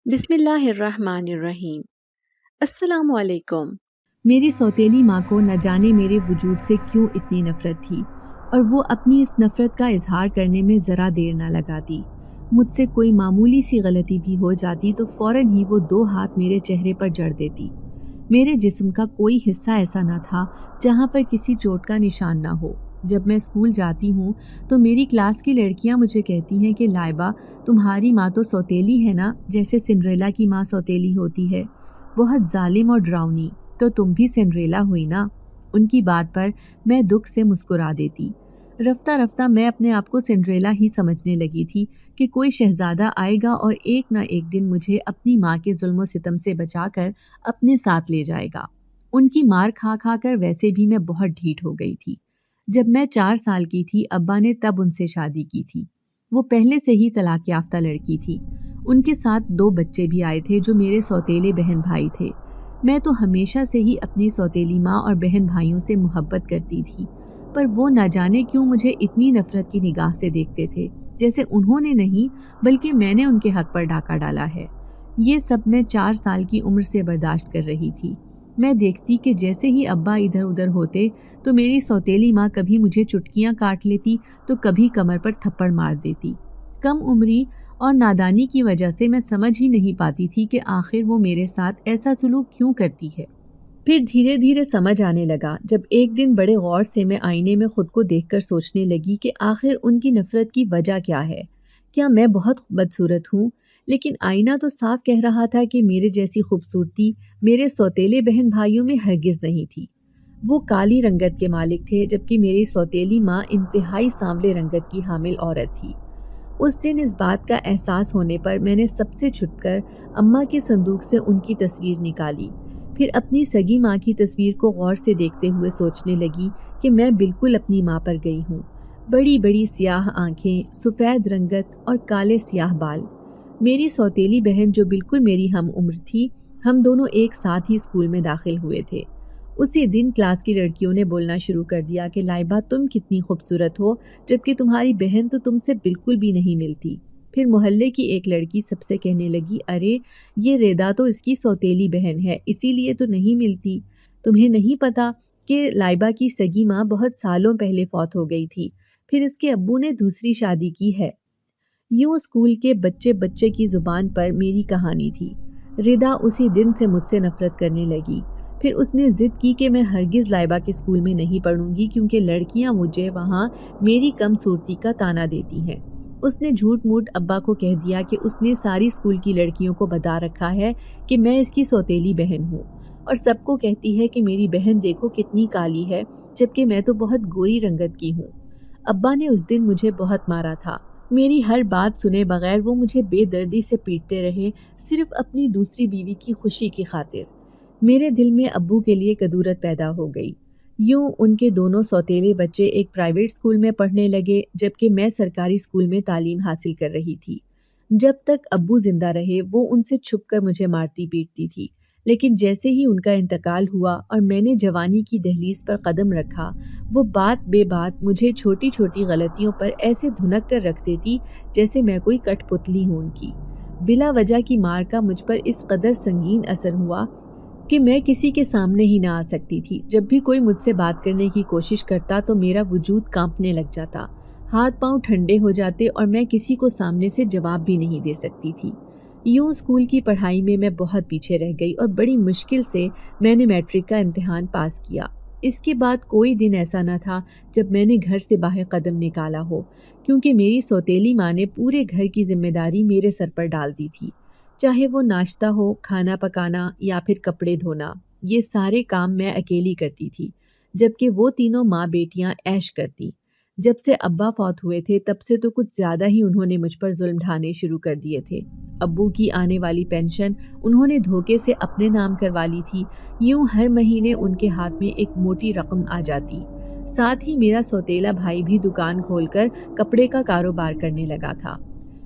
بسم اللہ الرحمن الرحیم۔ السلام علیکم۔ میری سوتیلی ماں کو نہ جانے میرے وجود سے کیوں اتنی نفرت تھی، اور وہ اپنی اس نفرت کا اظہار کرنے میں ذرا دیر نہ لگاتی۔ مجھ سے کوئی معمولی سی غلطی بھی ہو جاتی تو فوراً ہی وہ 2 ہاتھ میرے چہرے پر جڑ دیتی۔ میرے جسم کا کوئی حصہ ایسا نہ تھا جہاں پر کسی چوٹ کا نشان نہ ہو۔ جب میں اسکول جاتی ہوں تو میری کلاس کی لڑکیاں مجھے کہتی ہیں کہ لائبہ، تمہاری ماں تو سوتیلی ہے نا، جیسے سنڈریلا کی ماں سوتیلی ہوتی ہے، بہت ظالم اور ڈراؤنی، تو تم بھی سنڈریلا ہوئی نا۔ ان کی بات پر میں دکھ سے مسکرا دیتی۔ رفتہ رفتہ میں اپنے آپ کو سنڈریلا ہی سمجھنے لگی تھی کہ کوئی شہزادہ آئے گا اور ایک نہ ایک دن مجھے اپنی ماں کے ظلم و ستم سے بچا کر اپنے ساتھ لے جائے گا۔ ان کی مار کھا کھا کر ویسے بھی میں بہت ڈھیٹ ہو گئی تھی۔ جب میں 4 سال کی تھی ابا نے تب ان سے شادی کی تھی۔ وہ پہلے سے ہی طلاق یافتہ لڑکی تھی۔ ان کے ساتھ 2 بچے بھی آئے تھے جو میرے سوتیلے بہن بھائی تھے۔ میں تو ہمیشہ سے ہی اپنی سوتیلی ماں اور بہن بھائیوں سے محبت کرتی تھی، پر وہ نہ جانے کیوں مجھے اتنی نفرت کی نگاہ سے دیکھتے تھے، جیسے انہوں نے نہیں بلکہ میں نے ان کے حق پر ڈاکہ ڈالا ہے۔ یہ سب میں 4 سال کی عمر سے برداشت کر رہی تھی۔ میں دیکھتی کہ جیسے ہی ابا ادھر ادھر ہوتے تو میری سوتیلی ماں کبھی مجھے چٹکیاں کاٹ لیتی تو کبھی کمر پر تھپڑ مار دیتی۔ کم عمری اور نادانی کی وجہ سے میں سمجھ ہی نہیں پاتی تھی کہ آخر وہ میرے ساتھ ایسا سلوک کیوں کرتی ہے۔ پھر دھیرے دھیرے سمجھ آنے لگا جب ایک دن بڑے غور سے میں آئینے میں خود کو دیکھ کر سوچنے لگی کہ آخر ان کی نفرت کی وجہ کیا ہے۔ کیا میں بہت بدصورت ہوں؟ لیکن آئینہ تو صاف کہہ رہا تھا کہ میرے جیسی خوبصورتی میرے سوتیلے بہن بھائیوں میں ہرگز نہیں تھی۔ وہ کالی رنگت کے مالک تھے جبکہ میری سوتیلی ماں انتہائی سانولے رنگت کی حامل عورت تھی۔ اس دن اس بات کا احساس ہونے پر میں نے سب سے چھپ کر اماں کے صندوق سے ان کی تصویر نکالی، پھر اپنی سگی ماں کی تصویر کو غور سے دیکھتے ہوئے سوچنے لگی کہ میں بالکل اپنی ماں پر گئی ہوں۔ بڑی بڑی سیاہ آنکھیں، سفید رنگت اور کالے سیاہ بال۔ میری سوتیلی بہن جو بالکل میری ہم عمر تھی، ہم دونوں ایک ساتھ ہی اسکول میں داخل ہوئے تھے۔ اسی دن کلاس کی لڑکیوں نے بولنا شروع کر دیا کہ لائبہ تم کتنی خوبصورت ہو، جبکہ تمہاری بہن تو تم سے بالکل بھی نہیں ملتی۔ پھر محلے کی ایک لڑکی سب سے کہنے لگی، ارے یہ ریدا تو اس کی سوتیلی بہن ہے، اسی لیے تو نہیں ملتی۔ تمہیں نہیں پتا کہ لائبہ کی سگی ماں بہت سالوں پہلے فوت ہو گئی تھی، پھر اس کے ابو نے دوسری شادی کی ہے۔ یوں اسکول کے بچے بچے کی زبان پر میری کہانی تھی۔ ریدا اسی دن سے مجھ سے نفرت کرنے لگی۔ پھر اس نے ضد کی کہ میں ہرگز لائبہ کے اسکول میں نہیں پڑھوں گی کیونکہ لڑکیاں مجھے وہاں میری کم صورتی کا طعنہ دیتی ہیں۔ اس نے جھوٹ موٹ ابا کو کہہ دیا کہ اس نے ساری اسکول کی لڑکیوں کو بتا رکھا ہے کہ میں اس کی سوتیلی بہن ہوں، اور سب کو کہتی ہے کہ میری بہن دیکھو کتنی کالی ہے، جبکہ میں تو بہت گوری رنگت کی ہوں۔ ابا نے اس دن مجھے بہت مارا تھا۔ میری ہر بات سنے بغیر وہ مجھے بے دردی سے پیٹتے رہے، صرف اپنی دوسری بیوی کی خوشی کی خاطر۔ میرے دل میں ابو کے لیے کدورت پیدا ہو گئی۔ یوں ان کے دونوں سوتیلے بچے ایک پرائیویٹ اسکول میں پڑھنے لگے، جبکہ میں سرکاری اسکول میں تعلیم حاصل کر رہی تھی۔ جب تک ابو زندہ رہے وہ ان سے چھپ کر مجھے مارتی پیٹتی تھی، لیکن جیسے ہی ان کا انتقال ہوا اور میں نے جوانی کی دہلیز پر قدم رکھا، وہ بات بے بات مجھے چھوٹی چھوٹی غلطیوں پر ایسے دھنک کر رکھ دیتی جیسے میں کوئی کٹ پتلی ہوں ان کی۔ بلا وجہ کی مار کا مجھ پر اس قدر سنگین اثر ہوا کہ میں کسی کے سامنے ہی نہ آ سکتی تھی۔ جب بھی کوئی مجھ سے بات کرنے کی کوشش کرتا تو میرا وجود کانپنے لگ جاتا، ہاتھ پاؤں ٹھنڈے ہو جاتے اور میں کسی کو سامنے سے جواب بھی نہیں دے سکتی تھی۔ یوں اسکول کی پڑھائی میں بہت پیچھے رہ گئی اور بڑی مشکل سے میں نے میٹرک کا امتحان پاس کیا۔ اس کے بعد کوئی دن ایسا نہ تھا جب میں نے گھر سے باہر قدم نکالا ہو، کیونکہ میری سوتیلی ماں نے پورے گھر کی ذمہ داری میرے سر پر ڈال دی تھی، چاہے وہ ناشتہ ہو، کھانا پکانا یا پھر کپڑے دھونا۔ یہ سارے کام میں اکیلی کرتی تھی، جبکہ وہ تینوں ماں بیٹیاں عیش کرتی۔ جب سے ابا فوت ہوئے تھے تب سے تو کچھ زیادہ ہی انہوں نے مجھ پر ظلم ڈھانے شروع کر دیے تھے۔ ابو کی آنے والی پینشن انہوں نے دھوکے سے اپنے نام کروا لی تھی۔ یوں ہر مہینے ان کے ہاتھ میں ایک موٹی رقم آ جاتی۔ ساتھ ہی میرا سوتیلا بھائی بھی دکان کھول کر کپڑے کا کاروبار کرنے لگا تھا۔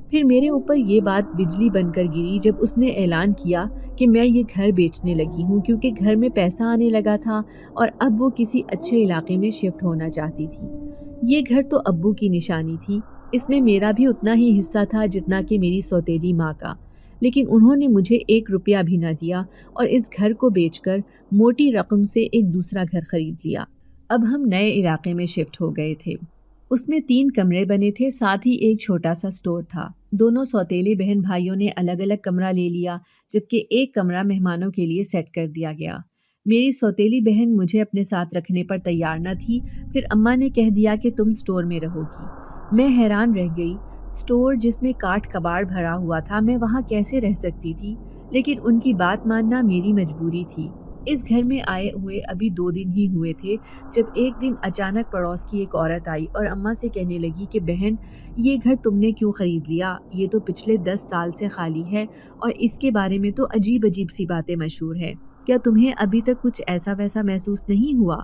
پھر میرے اوپر یہ بات بجلی بن کر گری جب اس نے اعلان کیا کہ میں یہ گھر بیچنے لگی ہوں، کیونکہ گھر میں پیسہ آنے لگا تھا اور اب وہ کسی اچھے علاقے میں شفٹ ہونا چاہتی تھی۔ یہ گھر تو ابو کی نشانی تھی، اس میں میرا بھی اتنا ہی حصہ تھا جتنا کہ میری سوتیلی ماں کا، لیکن انہوں نے مجھے 1 روپیہ بھی نہ دیا اور اس گھر کو بیچ کر موٹی رقم سے ایک دوسرا گھر خرید لیا۔ اب ہم نئے علاقے میں شفٹ ہو گئے تھے۔ اس میں 3 کمرے بنے تھے، ساتھ ہی ایک چھوٹا سا سٹور تھا۔ دونوں سوتیلے بہن بھائیوں نے الگ الگ کمرہ لے لیا، جبکہ ایک کمرہ مہمانوں کے لیے سیٹ کر دیا گیا۔ میری سوتیلی بہن مجھے اپنے ساتھ رکھنے پر تیار نہ تھی، پھر اماں نے کہہ دیا کہ تم سٹور میں رہو گی۔ میں حیران رہ گئی، سٹور جس میں کاٹ کباڑ بھرا ہوا تھا، میں وہاں کیسے رہ سکتی تھی؟ لیکن ان کی بات ماننا میری مجبوری تھی۔ اس گھر میں آئے ہوئے ابھی 2 دن ہی ہوئے تھے جب ایک دن اچانک پڑوس کی ایک عورت آئی اور اماں سے کہنے لگی کہ بہن، یہ گھر تم نے کیوں خرید لیا؟ یہ تو پچھلے 10 سال سے خالی ہے اور اس کے بارے میں تو عجیب عجیب سی باتیں مشہور ہیں۔ کیا تمہیں ابھی تک کچھ ایسا ویسا محسوس نہیں ہوا؟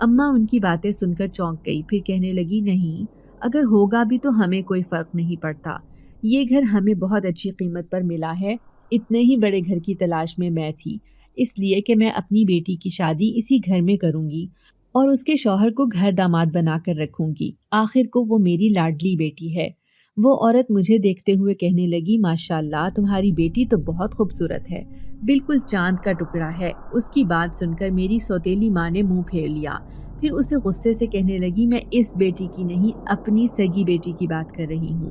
اماں ان کی باتیں سن کر چونک گئی، پھر کہنے لگی نہیں، اگر ہوگا بھی تو ہمیں کوئی فرق نہیں پڑتا۔ یہ گھر ہمیں بہت اچھی قیمت پر ملا ہے۔ اتنے ہی بڑے گھر کی تلاش میں میں تھی، اس لیے کہ میں اپنی بیٹی کی شادی اسی گھر میں کروں گی اور اس کے شوہر کو گھر داماد بنا کر رکھوں گی۔ آخر کو وہ میری لاڈلی بیٹی ہے۔ وہ عورت مجھے دیکھتے ہوئے کہنے لگی، ماشاءاللہ تمہاری بیٹی تو بہت خوبصورت ہے، بالکل چاند کا ٹکڑا ہے۔ اس کی بات سن کر میری سوتیلی ماں نے منہ پھیر لیا، پھر اسے غصے سے کہنے لگی، میں اس بیٹی کی نہیں، اپنی سگی بیٹی کی بات کر رہی ہوں۔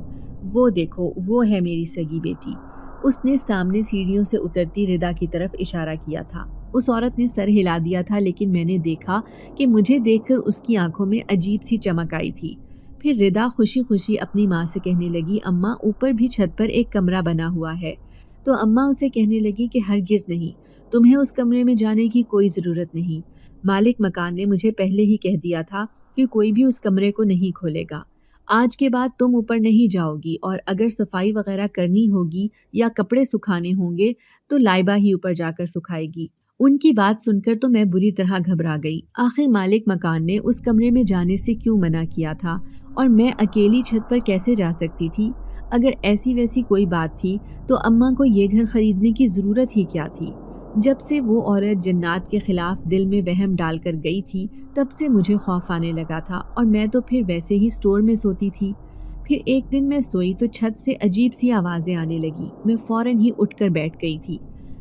وہ دیکھو، وہ ہے میری سگی بیٹی۔ اس نے سامنے سیڑھیوں سے اترتی ردا کی طرف اشارہ کیا تھا۔ اس عورت نے سر ہلا دیا تھا، لیکن میں نے دیکھا کہ مجھے دیکھ کر اس کی آنکھوں میں عجیب سی چمک آئی تھی۔ پھر ردا خوشی خوشی اپنی ماں سے کہنے لگی، اماں اوپر بھی چھت پر ایک کمرہ بنا ہوا ہے۔ تو اماں اسے کہنے لگی کہ ہرگز نہیں، تمہیں اس کمرے میں جانے کی کوئی ضرورت نہیں۔ مالک مکان نے مجھے پہلے ہی کہہ دیا تھا کہ کوئی بھی اس کمرے کو نہیں کھولے گا۔ آج کے بعد تم اوپر نہیں جاؤ گی، اور اگر صفائی وغیرہ کرنی ہوگی یا کپڑے سکھانے ہوں گے تو لائبہ ہی اوپر جا کر سکھائے گی۔ ان کی بات سن کر تو میں بری طرح گھبرا گئی۔ آخر مالک مکان نے اس کمرے میں جانے سے کیوں منع کیا تھا اور میں اکیلی چھت پر کیسے جا سکتی تھی؟ اگر ایسی ویسی کوئی بات تھی تو اماں کو یہ گھر خریدنے کی ضرورت ہی کیا تھی؟ جب سے وہ عورت جنات کے خلاف دل میں وہم ڈال کر گئی تھی، تب سے مجھے خوف آنے لگا تھا، اور میں تو پھر ویسے ہی سٹور میں سوتی تھی۔ پھر ایک دن میں سوئی تو چھت سے عجیب سی آوازیں آنے لگی۔ میں فوراً ہی اٹھ کر بیٹھ گئی تھی،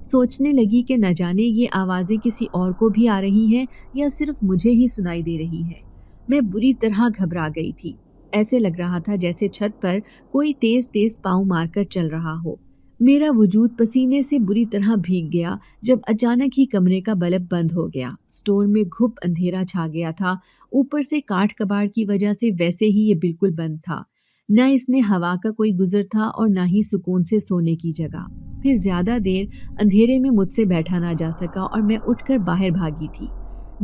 سوچنے لگی کہ نہ جانے یہ آوازیں کسی اور کو بھی آ رہی ہیں یا صرف مجھے ہی سنائی دے رہی ہیں۔ میں بری طرح گھبرا گئی تھی، ایسے لگ رہا تھا جیسے چھت پر کوئی تیز تیز پاؤں مار کر چل رہا ہو۔ میرا وجود پسینے سے بری طرح بھیگ گیا جب اچانک ہی کمرے کا بلب بند ہو گیا۔ سٹور میں گھپ اندھیرا چھا گیا تھا، اوپر سے کاٹ کباڑ کی وجہ سے ویسے ہی یہ بالکل بند تھا۔ نہ اس میں ہوا کا کوئی گزر تھا اور نہ ہی سکون سے سونے کی جگہ۔ پھر زیادہ دیر اندھیرے میں مجھ سے بیٹھا نہ جا سکا اور میں اٹھ کر باہر بھاگی تھی۔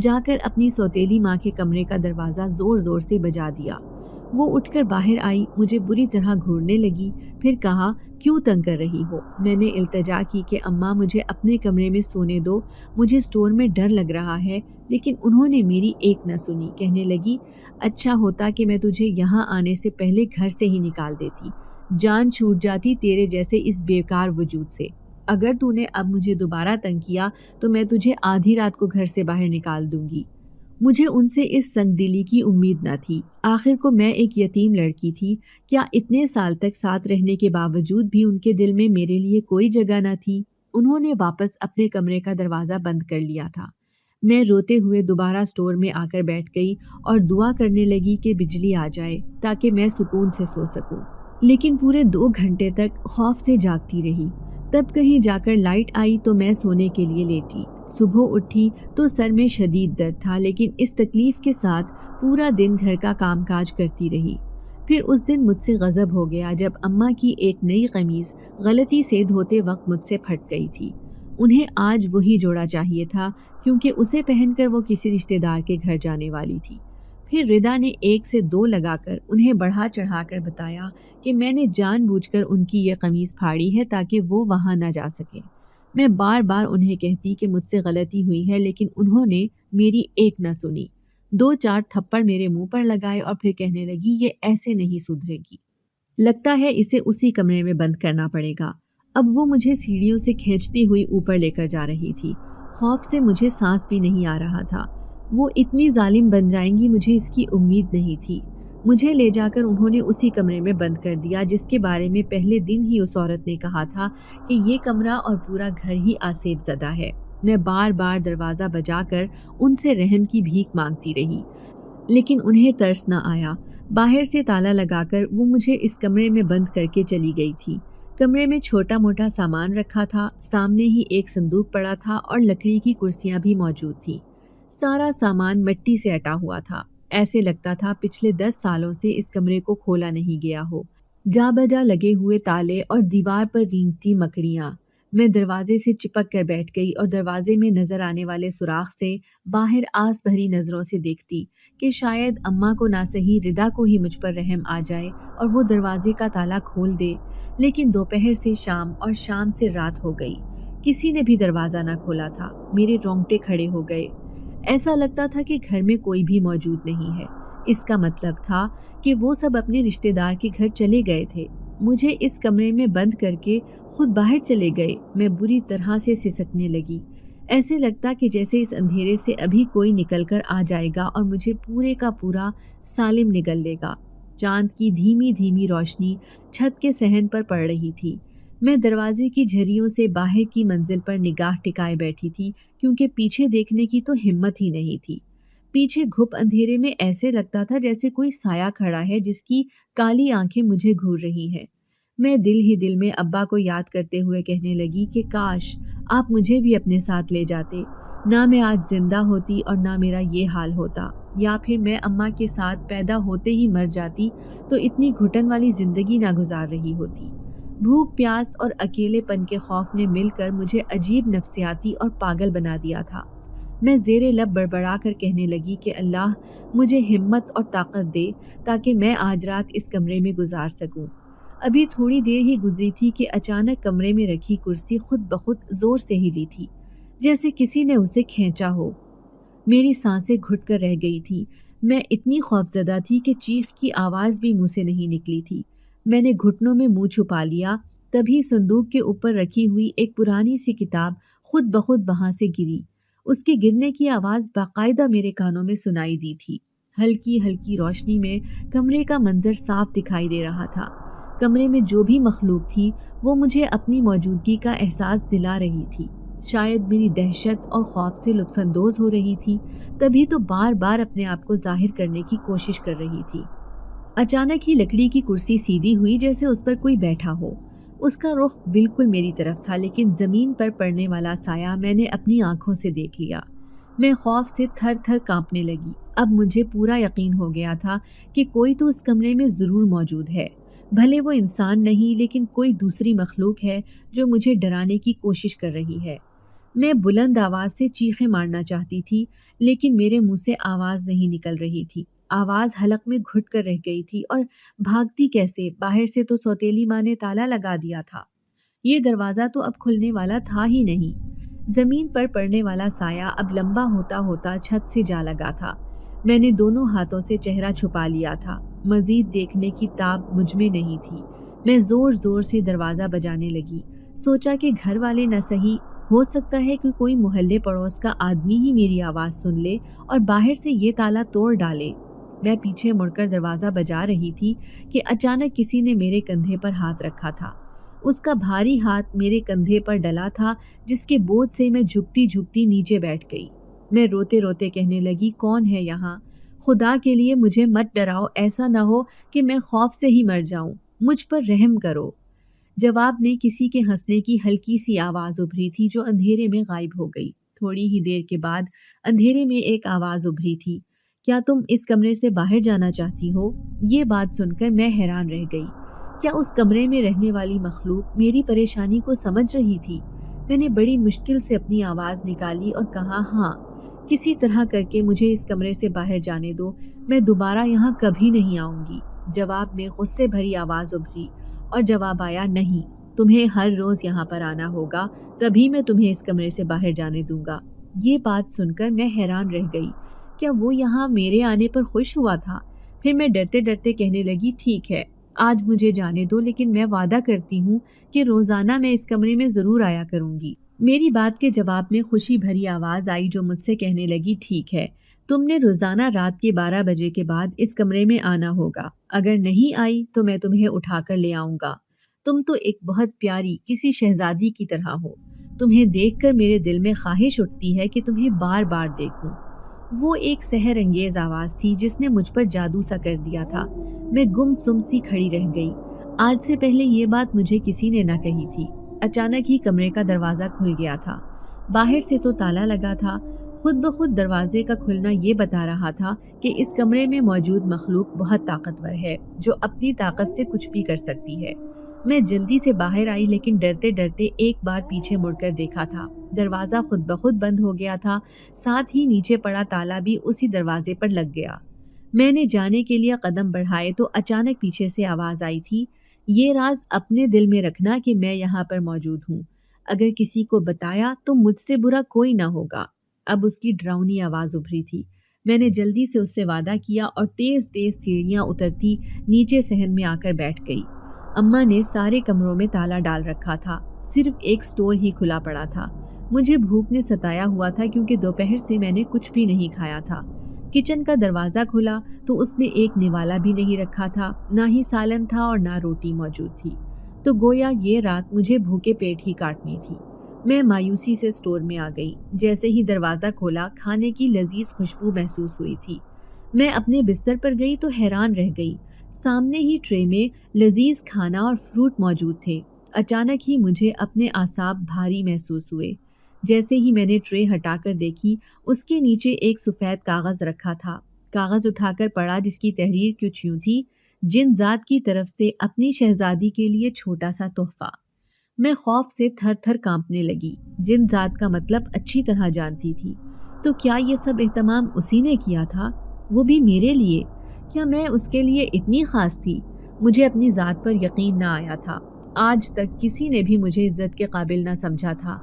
جا کر اپنی سوتیلی ماں کے کمرے کا دروازہ زور زور سے بجا دیا۔ وہ اٹھ کر باہر آئی، مجھے بری طرح گھورنے لگی، پھر کہا، کیوں تنگ کر رہی ہو؟ میں نے التجا کی کہ اماں مجھے اپنے کمرے میں سونے دو، مجھے سٹور میں ڈر لگ رہا ہے، لیکن انہوں نے میری ایک نہ سنی۔ کہنے لگی، اچھا ہوتا کہ میں تجھے یہاں آنے سے پہلے گھر سے ہی نکال دیتی، جان چھوٹ جاتی تیرے جیسے اس بیکار وجود سے۔ اگر تو نے اب مجھے دوبارہ تنگ کیا تو میں تجھے آدھی رات کو گھر سے باہر نکال دوں گی۔ مجھے ان سے اس سنگ دلی کی امید نہ تھی۔ آخر کو میں ایک یتیم لڑکی تھی، کیا اتنے سال تک ساتھ رہنے کے باوجود بھی ان کے دل میں میرے لیے کوئی جگہ نہ تھی؟ انہوں نے واپس اپنے کمرے کا دروازہ بند کر لیا تھا۔ میں روتے ہوئے دوبارہ سٹور میں آ کر بیٹھ گئی اور دعا کرنے لگی کہ بجلی آ جائے تاکہ میں سکون سے سو سکوں، لیکن پورے 2 گھنٹے تک خوف سے جاگتی رہی۔ تب کہیں جا کر لائٹ آئی تو میں سونے کے لیے لیٹی۔ صبح اٹھی تو سر میں شدید درد تھا، لیکن اس تکلیف کے ساتھ پورا دن گھر کا کام کاج کرتی رہی۔ پھر اس دن مجھ سے غضب ہو گیا جب اماں کی ایک نئی قمیض غلطی سے دھوتے وقت مجھ سے پھٹ گئی تھی۔ انہیں آج وہی جوڑا چاہیے تھا کیونکہ اسے پہن کر وہ کسی رشتہ دار کے گھر جانے والی تھی۔ پھر ردا نے 1 سے 2 لگا کر انہیں بڑھا چڑھا کر بتایا کہ میں نے جان بوجھ کر ان کی یہ قمیض پھاڑی ہے تاکہ وہ وہاں نہ جا سکے۔ میں بار بار انہیں کہتی کہ مجھ سے غلطی ہوئی ہے، لیکن انہوں نے میری ایک نہ سنی۔ 2-4 تھپڑ میرے منہ پر لگائے اور پھر کہنے لگی، یہ ایسے نہیں سدھرے گی، لگتا ہے اسے اسی کمرے میں بند کرنا پڑے گا۔ اب وہ مجھے سیڑھیوں سے کھینچتی ہوئی اوپر لے کر جا رہی تھی۔ خوف سے مجھے سانس بھی نہیں آ رہا تھا۔ وہ اتنی ظالم بن جائیں گی مجھے اس کی امید نہیں تھی۔ مجھے لے جا کر انہوں نے اسی کمرے میں بند کر دیا جس کے بارے میں پہلے دن ہی اس عورت نے کہا تھا کہ یہ کمرہ اور پورا گھر ہی آسیب زدہ ہے۔ میں بار بار دروازہ بجا کر ان سے رحم کی بھیک مانگتی رہی، لیکن انہیں ترس نہ آیا۔ باہر سے تالا لگا کر وہ مجھے اس کمرے میں بند کر کے چلی گئی تھی۔ کمرے میں چھوٹا موٹا سامان رکھا تھا، سامنے ہی ایک صندوق پڑا تھا اور لکڑی کی کرسیاں بھی موجود تھیں۔ سارا سامان مٹی سے اٹا ہوا تھا، ایسے لگتا تھا پچھلے 10 سالوں سے اس کمرے کو کھولا نہیں گیا ہو۔ جا بجا لگے ہوئے تالے اور دیوار پر رینگتی مکڑیاں۔ میں دروازے سے چپک کر بیٹھ گئی اور دروازے میں نظر آنے والے سوراخ سے باہر آس بھری نظروں سے دیکھتی کہ شاید اماں کو نہ سہی ردا کو ہی مجھ پر رحم آ جائے اور وہ دروازے کا تالا کھول دے۔ لیکن دوپہر سے شام اور شام سے رات ہو گئی، کسی نے بھی دروازہ نہ کھولا تھا۔ میرے رونگٹے کھڑے ہو گئے، ایسا لگتا تھا کہ گھر میں کوئی بھی موجود نہیں ہے۔ اس کا مطلب تھا کہ وہ سب اپنے رشتہ دار کے گھر چلے گئے تھے، مجھے اس کمرے میں بند کر کے خود باہر چلے گئے۔ میں بری طرح سے سسکنے لگی، ایسے لگتا کہ جیسے اس اندھیرے سے ابھی کوئی نکل کر آ جائے گا اور مجھے پورے کا پورا سالم نگل لے گا۔ چاند کی دھیمی دھیمی روشنی چھت کے صحن پر پڑ رہی تھی۔ میں دروازے کی جھریوں سے باہر کی منزل پر نگاہ ٹکائے بیٹھی تھی کیونکہ پیچھے دیکھنے کی تو ہمت ہی نہیں تھی۔ پیچھے گھپ اندھیرے میں ایسے لگتا تھا جیسے کوئی سایہ کھڑا ہے جس کی کالی آنکھیں مجھے گھور رہی ہیں۔ میں دل ہی دل میں ابا کو یاد کرتے ہوئے کہنے لگی کہ کاش آپ مجھے بھی اپنے ساتھ لے جاتے، نہ میں آج زندہ ہوتی اور نہ میرا یہ حال ہوتا، یا پھر میں اماں کے ساتھ پیدا ہوتے ہی مر جاتی تو اتنی گھٹن والی زندگی نہ گزار رہی ہوتی۔ بھوک پیاس اور اکیلے پن کے خوف نے مل کر مجھے عجیب نفسیاتی اور پاگل بنا دیا تھا۔ میں زیر لب بڑبڑا کر کہنے لگی کہ اللہ مجھے ہمت اور طاقت دے تاکہ میں آج رات اس کمرے میں گزار سکوں۔ ابھی تھوڑی دیر ہی گزری تھی کہ اچانک کمرے میں رکھی کرسی خود بخود زور سے ہلی تھی، جیسے کسی نے اسے کھینچا ہو۔ میری سانسیں گھٹ کر رہ گئی تھی، میں اتنی خوفزدہ تھی کہ چیخ کی آواز بھی منہ سے نہیں نکلی تھی۔ میں نے گھٹنوں میں منہ چھپا لیا، تبھی صندوق کے اوپر رکھی ہوئی ایک پرانی سی کتاب خود بخود وہاں سے گری۔ اس کے گرنے کی آواز باقاعدہ میرے کانوں میں سنائی دی تھی۔ ہلکی ہلکی روشنی میں کمرے کا منظر صاف دکھائی دے رہا تھا۔ کمرے میں جو بھی مخلوق تھی وہ مجھے اپنی موجودگی کا احساس دلا رہی تھی، شاید میری دہشت اور خوف سے لطف اندوز ہو رہی تھی، تبھی تو بار بار اپنے آپ کو ظاہر کرنے کی کوشش کر رہی تھی۔ اچانک ہی لکڑی کی کرسی سیدھی ہوئی جیسے اس پر کوئی بیٹھا ہو۔ اس کا رخ بالکل میری طرف تھا، لیکن زمین پر پڑنے والا سایہ میں نے اپنی آنکھوں سے دیکھ لیا۔ میں خوف سے تھر تھر کانپنے لگی۔ اب مجھے پورا یقین ہو گیا تھا کہ کوئی تو اس کمرے میں ضرور موجود ہے، بھلے وہ انسان نہیں لیکن کوئی دوسری مخلوق ہے جو مجھے ڈرانے کی کوشش کر رہی ہے۔ میں بلند آواز سے چیخیں مارنا چاہتی تھی لیکن میرے منہ سے آواز نہیں نکل رہی تھی۔ آواز حلق میں گھٹ کر رہ گئی تھی اور بھاگتی کیسے؟ باہر سے تو سوتیلی ماں نے تالا لگا دیا تھا، یہ دروازہ تو اب کھلنے والا تھا ہی نہیں۔ زمین پر پڑنے والا سایہ اب لمبا ہوتا ہوتا چھت سے جا لگا تھا۔ میں نے دونوں ہاتھوں سے چہرہ چھپا لیا تھا، مزید دیکھنے کی تاب مجھ میں نہیں تھی۔ میں زور زور سے دروازہ بجانے لگی، سوچا کہ گھر والے نہ سہی، ہو سکتا ہے کہ کوئی محلے پڑوس کا آدمی ہی میری آواز سن لے اور باہر سے یہ تالا توڑ ڈالے۔ میں پیچھے مڑ کر دروازہ بجا رہی تھی کہ اچانک کسی نے میرے کندھے پر ہاتھ رکھا تھا۔ اس کا بھاری ہاتھ میرے کندھے پر ڈلا تھا جس کے بوجھ سے میں جھکتی جھکتی نیچے بیٹھ گئی۔ میں روتے روتے کہنے لگی، کون ہے یہاں؟ خدا کے لیے مجھے مت ڈراؤ، ایسا نہ ہو کہ میں خوف سے ہی مر جاؤں، مجھ پر رحم کرو۔ جواب میں کسی کے ہنسنے کی ہلکی سی آواز ابھری تھی جو اندھیرے میں غائب ہو گئی۔ تھوڑی ہی دیر کے بعد اندھیرے میں ایک آواز ابھری تھی، کیا تم اس کمرے سے باہر جانا چاہتی ہو؟ یہ بات سن کر میں حیران رہ گئی۔ کیا اس کمرے میں رہنے والی مخلوق میری پریشانی کو سمجھ رہی تھی؟ میں نے بڑی مشکل سے اپنی آواز نکالی اور کہا، ہاں، کسی طرح کر کے مجھے اس کمرے سے باہر جانے دو، میں دوبارہ یہاں کبھی نہیں آؤں گی۔ جواب میں غصے بھری آواز ابھری اور جواب آیا، نہیں، تمہیں ہر روز یہاں پر آنا ہوگا، تبھی میں تمہیں اس کمرے سے باہر جانے دوں گا۔ یہ بات سن کر میں حیران رہ گئی، کیا وہ یہاں میرے آنے پر خوش ہوا تھا؟ پھر میں ڈرتے ڈرتے کہنے لگی، ٹھیک ہے، آج مجھے جانے دو، لیکن میں وعدہ کرتی ہوں کہ روزانہ میں اس کمرے میں ضرور آیا کروں گی۔ میری بات کے جواب میں خوشی بھری آواز آئی جو مجھ سے کہنے لگی، ٹھیک ہے، تم نے روزانہ رات کے 12 بجے کے بعد اس کمرے میں آنا ہوگا، اگر نہیں آئی تو میں تمہیں اٹھا کر لے آؤں گا۔ تم تو ایک بہت پیاری کسی شہزادی کی طرح ہو، تمہیں دیکھ کر میرے دل میں خواہش اٹھتی ہے کہ تمہیں بار بار دیکھوں۔ وہ ایک سحر انگیز آواز تھی جس نے مجھ پر جادو سا کر دیا تھا۔ میں گم سم سی کھڑی رہ گئی۔ آج سے پہلے یہ بات مجھے کسی نے نہ کہی تھی۔ اچانک ہی کمرے کا دروازہ کھل گیا تھا۔ باہر سے تو تالا لگا تھا، خود بخود دروازے کا کھلنا یہ بتا رہا تھا کہ اس کمرے میں موجود مخلوق بہت طاقتور ہے، جو اپنی طاقت سے کچھ بھی کر سکتی ہے۔ میں جلدی سے باہر آئی، لیکن ڈرتے ڈرتے ایک بار پیچھے مڑ کر دیکھا تھا۔ دروازہ خود بخود بند ہو گیا تھا، ساتھ ہی نیچے پڑا تالا بھی اسی دروازے پر لگ گیا۔ میں نے جانے کے لیے قدم بڑھائے تو اچانک پیچھے سے آواز آئی تھی، یہ راز اپنے دل میں رکھنا کہ میں یہاں پر موجود ہوں، اگر کسی کو بتایا تو مجھ سے برا کوئی نہ ہوگا۔ اب اس کی ڈراؤنی آواز ابھری تھی۔ میں نے جلدی سے اس سے وعدہ کیا اور تیز تیز سیڑھیاں اترتی نیچے صحن میں آ کر بیٹھ گئی۔ اماں نے سارے کمروں میں تالا ڈال رکھا تھا، صرف ایک سٹور ہی کھلا پڑا تھا۔ مجھے بھوک نے ستایا ہوا تھا کیونکہ دوپہر سے میں نے کچھ بھی نہیں کھایا تھا۔ کچن کا دروازہ کھلا تو اس نے ایک نوالا بھی نہیں رکھا تھا، نہ ہی سالن تھا اور نہ روٹی موجود تھی، تو گویا یہ رات مجھے بھوکے پیٹ ہی کاٹنی تھی۔ میں مایوسی سے سٹور میں آ گئی۔ جیسے ہی دروازہ کھولا کھانے کی لذیذ خوشبو محسوس ہوئی تھی۔ میں اپنے بستر پر گئی تو حیران رہ گئی۔ سامنے ہی ٹرے میں لذیذ کھانا اور فروٹ موجود تھے۔ اچانک ہی مجھے اپنے اعصاب بھاری محسوس ہوئے۔ جیسے ہی میں نے ٹرے ہٹا کر دیکھی، اس کے نیچے ایک سفید کاغذ رکھا تھا۔ کاغذ اٹھا کر پڑھا جس کی تحریر کچھ یوں تھی، جن ذات کی طرف سے اپنی شہزادی کے لیے چھوٹا سا تحفہ۔ میں خوف سے تھر تھر کانپنے لگی۔ جن ذات کا مطلب اچھی طرح جانتی تھی۔ تو کیا یہ سب اہتمام اسی نے کیا تھا؟ وہ بھی میرے لیے؟ کیا میں اس کے لیے اتنی خاص تھی؟ مجھے اپنی ذات پر یقین نہ آیا تھا۔ آج تک کسی نے بھی مجھے عزت کے قابل نہ سمجھا تھا۔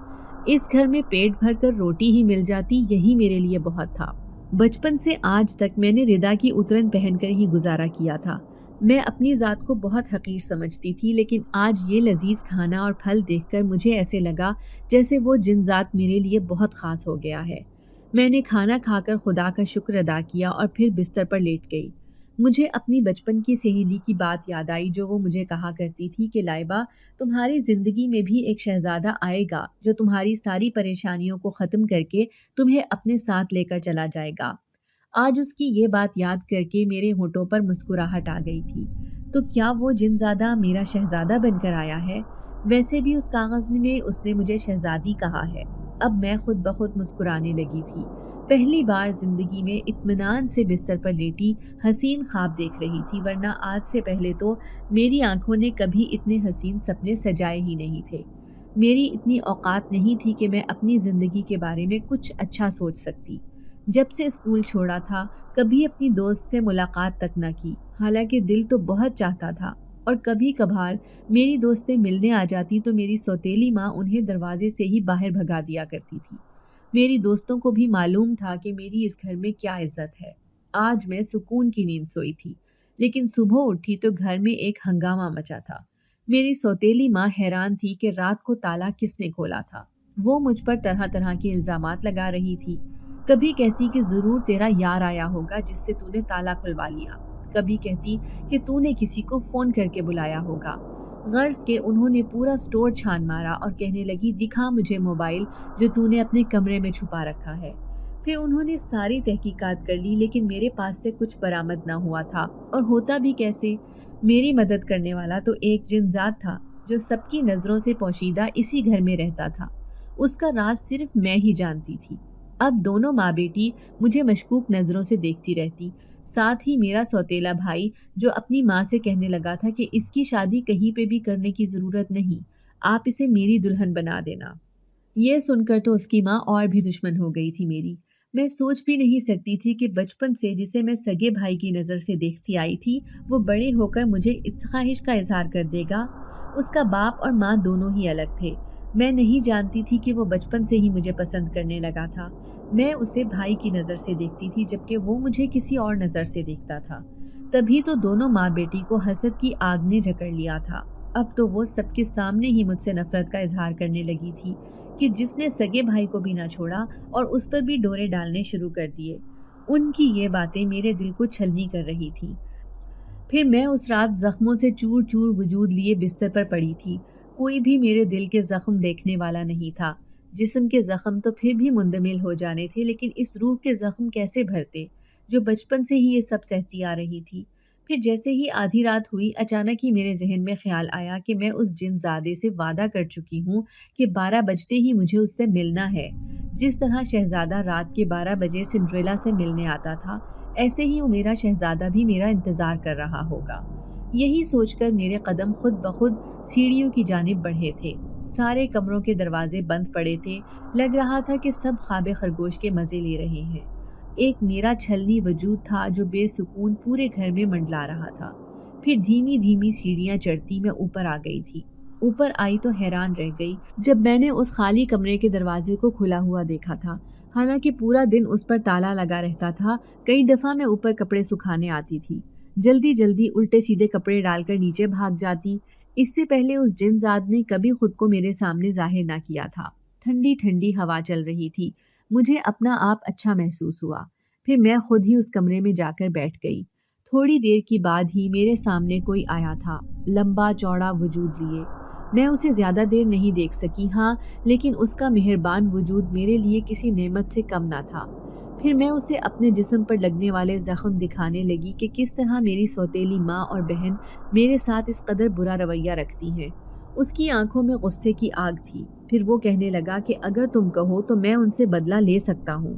اس گھر میں پیٹ بھر کر روٹی ہی مل جاتی، یہی میرے لیے بہت تھا۔ بچپن سے آج تک میں نے ردا کی اترن پہن کر ہی گزارا کیا تھا۔ میں اپنی ذات کو بہت حقیر سمجھتی تھی، لیکن آج یہ لذیذ کھانا اور پھل دیکھ کر مجھے ایسے لگا جیسے وہ جن ذات میرے لیے بہت خاص ہو گیا ہے۔ میں نے کھانا کھا کر خدا کا شکر ادا کیا اور پھر بستر پر لیٹ گئی۔ مجھے اپنی بچپن کی سہیلی کی بات یاد آئی جو وہ مجھے کہا کرتی تھی کہ لائبہ، تمہاری زندگی میں بھی ایک شہزادہ آئے گا جو تمہاری ساری پریشانیوں کو ختم کر کے تمہیں اپنے ساتھ لے کر چلا جائے گا۔ آج اس کی یہ بات یاد کر کے میرے ہونٹوں پر مسکراہٹ آ گئی تھی۔ تو کیا وہ جن زادہ میرا شہزادہ بن کر آیا ہے؟ ویسے بھی اس کاغذ میں اس نے مجھے شہزادی کہا ہے۔ اب میں خود بخود مسکرانے لگی تھی۔ پہلی بار زندگی میں اطمینان سے بستر پر لیٹی حسین خواب دیکھ رہی تھی، ورنہ آج سے پہلے تو میری آنکھوں نے کبھی اتنے حسین سپنے سجائے ہی نہیں تھے۔ میری اتنی اوقات نہیں تھی کہ میں اپنی زندگی کے بارے میں کچھ اچھا سوچ سکتی۔ جب سے اسکول چھوڑا تھا کبھی اپنی دوست سے ملاقات تک نہ کی، حالانکہ دل تو بہت چاہتا تھا، اور کبھی کبھار میری دوستیں ملنے آ جاتی تو میری سوتیلی ماں انہیں دروازے سے ہی باہر بھگا دیا کرتی تھی۔ میری دوستوں کو بھی معلوم تھا کہ میری اس گھر میں کیا عزت ہے۔ آج میں سکون کی نیند سوئی تھی، لیکن صبح اٹھی تو گھر میں ایک ہنگامہ مچا تھا۔ میری سوتیلی ماں حیران تھی کہ رات کو تالا کس نے کھولا تھا۔ وہ مجھ پر طرح طرح کے الزامات لگا رہی تھی۔ کبھی کہتی کہ ضرور تیرا یار آیا ہوگا جس سے تو نے تالا کھلوا لیا، کبھی کہتی کہ تو نے کسی کو فون کر کے بلایا ہوگا۔ غرض کہ انہوں نے پورا سٹور چھان مارا اور کہنے لگی، دکھا مجھے موبائل جو تو نے اپنے کمرے میں چھپا رکھا ہے۔ پھر انہوں نے ساری تحقیقات کر لی، لیکن میرے پاس سے کچھ برآمد نہ ہوا تھا، اور ہوتا بھی کیسے؟ میری مدد کرنے والا تو ایک جن ذات تھا جو سب کی نظروں سے پوشیدہ اسی گھر میں رہتا تھا۔ اس کا راز صرف میں ہی جانتی تھی۔ اب دونوں ماں بیٹی مجھے مشکوک نظروں سے دیکھتی رہتی، ساتھ ہی میرا سوتیلا بھائی جو اپنی ماں سے کہنے لگا تھا کہ اس کی شادی کہیں پہ بھی کرنے کی ضرورت نہیں، آپ اسے میری دلہن بنا دینا۔ یہ سن کر تو اس کی ماں اور بھی دشمن ہو گئی تھی میری۔ میں سوچ بھی نہیں سکتی تھی کہ بچپن سے جسے میں سگے بھائی کی نظر سے دیکھتی آئی تھی، وہ بڑے ہو کر مجھے اس خواہش کا اظہار کر دے گا۔ اس کا باپ اور ماں دونوں ہی الگ تھے۔ میں نہیں جانتی تھی کہ وہ بچپن سے ہی مجھے پسند کرنے لگا تھا۔ میں اسے بھائی کی نظر سے دیکھتی تھی، جبکہ وہ مجھے کسی اور نظر سے دیکھتا تھا۔ تبھی تو دونوں ماں بیٹی کو حسد کی آگ نے جکڑ لیا تھا۔ اب تو وہ سب کے سامنے ہی مجھ سے نفرت کا اظہار کرنے لگی تھی کہ جس نے سگے بھائی کو بھی نہ چھوڑا اور اس پر بھی ڈورے ڈالنے شروع کر دیے۔ ان کی یہ باتیں میرے دل کو چھلنی کر رہی تھیں۔ پھر میں اس رات زخموں سے چور چور وجود لیے بستر پر پڑی تھی۔ کوئی بھی میرے دل کے زخم دیکھنے والا نہیں تھا۔ جسم کے زخم تو پھر بھی مندمل ہو جانے تھے، لیکن اس روح کے زخم کیسے بھرتے جو بچپن سے ہی یہ سب سہتی آ رہی تھی۔ پھر جیسے ہی آدھی رات ہوئی، اچانک ہی میرے ذہن میں خیال آیا کہ میں اس جن زادے سے وعدہ کر چکی ہوں کہ 12 بجتے ہی مجھے اس سے ملنا ہے۔ جس طرح شہزادہ رات کے 12 بجے سنڈریلا سے ملنے آتا تھا، ایسے ہی وہ میرا شہزادہ بھی میرا انتظار کر رہا ہوگا۔ یہی سوچ کر میرے قدم خود بخود سیڑھیوں کی جانب بڑھے تھے۔ سارے کمروں کے دروازے بند پڑے تھے، لگ رہا تھا کہ سب خواب خرگوش کے مزے لے رہے ہیں۔ ایک میرا چھلنی وجود تھا جو بے سکون پورے گھر میں منڈلا رہا تھا۔ پھر دھیمی دھیمی سیڑھیاں چڑھتی میں اوپر آ گئی تھی۔ اوپر آئی تو حیران رہ گئی جب میں نے اس خالی کمرے کے دروازے کو کھلا ہوا دیکھا تھا۔ حالانکہ پورا دن اس پر تالا لگا رہتا تھا، کئی دفعہ میں اوپر کپڑے سکھانے آتی تھی، جلدی جلدی الٹے سیدھے کپڑے ڈال کر نیچے بھاگ جاتی۔ اس سے پہلے اس جن زاد نے کبھی خود کو میرے سامنے ظاہر نہ کیا تھا۔ ٹھنڈی ٹھنڈی ہوا چل رہی تھی، مجھے اپنا آپ اچھا محسوس ہوا۔ پھر میں خود ہی اس کمرے میں جا کر بیٹھ گئی۔ تھوڑی دیر کی بعد ہی میرے سامنے کوئی آیا تھا، لمبا چوڑا وجود لیے۔ میں اسے زیادہ دیر نہیں دیکھ سکی، ہاں، لیکن اس کا مہربان وجود میرے لیے کسی نعمت سے کم نہ تھا۔ پھر میں اسے اپنے جسم پر لگنے والے زخم دکھانے لگی کہ کس طرح میری سوتیلی ماں اور بہن میرے ساتھ اس قدر برا رویہ رکھتی ہیں۔ اس کی آنکھوں میں غصے کی آگ تھی۔ پھر وہ کہنے لگا کہ اگر تم کہو تو میں ان سے بدلہ لے سکتا ہوں۔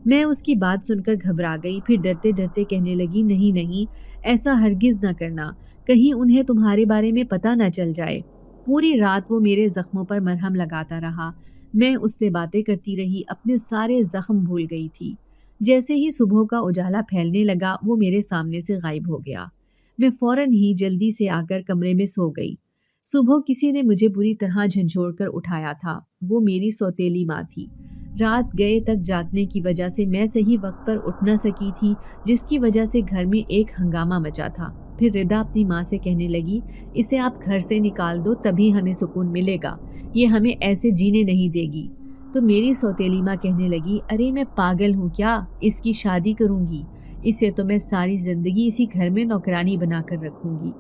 میں اس کی بات سن کر گھبرا گئی، پھر ڈرتے ڈرتے کہنے لگی، نہیں نہیں، ایسا ہرگز نہ کرنا، کہیں انہیں تمہارے بارے میں پتہ نہ چل جائے۔ پوری رات وہ میرے زخموں پر مرہم لگاتا رہا۔ میں اس سے باتیں کرتی رہی، اپنے سارے زخم بھول گئی تھی۔ جیسے ہی صبح کا اجالا پھیلنے لگا، وہ میرے سامنے سے غائب ہو گیا۔ میں فوراً ہی جلدی سے آ کر کمرے میں سو گئی۔ صبح کسی نے مجھے بری طرح جھنجھوڑ کر اٹھایا تھا۔ وہ میری سوتیلی ماں تھی۔ رات گئے تک جاگنے کی وجہ سے میں صحیح وقت پر اٹھ نہ سکی تھی، جس کی وجہ سے گھر میں ایک ہنگامہ مچا تھا۔ پھر ردا اپنی ماں سے کہنے لگی، اسے آپ گھر سے نکال دو، تبھی ہمیں سکون ملے گا، یہ ہمیں ایسے جینے نہیں دے گی۔ تو میری سوتیلی ماں کہنے لگی، ارے میں پاگل ہوں کیا، اس کی شادی کروں گی، اسے تو میں ساری زندگی اسی گھر میں نوکرانی بنا کر رکھوں گی۔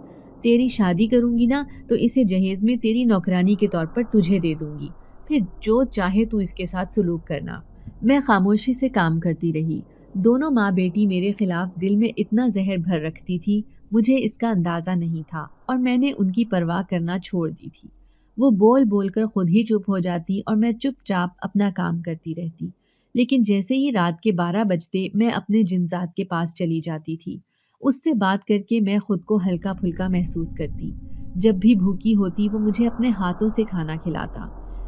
تیری شادی کروں گی نا تو اسے جہیز میں تیری نوکرانی کے طور پر تجھے دے دوں گی، پھر جو چاہے تو اس کے ساتھ سلوک کرنا۔ میں خاموشی سے کام کرتی رہی۔ دونوں ماں بیٹی میرے خلاف دل میں اتنا زہر بھر رکھتی تھی، مجھے اس کا اندازہ نہیں تھا، اور میں نے ان کی پرواہ کرنا چھوڑ دی تھی۔ وہ بول بول کر خود ہی چپ ہو جاتی اور میں چپ چاپ اپنا کام کرتی رہتی۔ لیکن جیسے ہی رات کے 12 بجتے میں اپنے جنزاد کے پاس چلی جاتی تھی۔ اس سے بات کر کے میں خود کو ہلکا پھلکا محسوس کرتی۔ جب بھی بھوکی ہوتی وہ مجھے اپنے ہاتھوں سے کھانا کھلاتا۔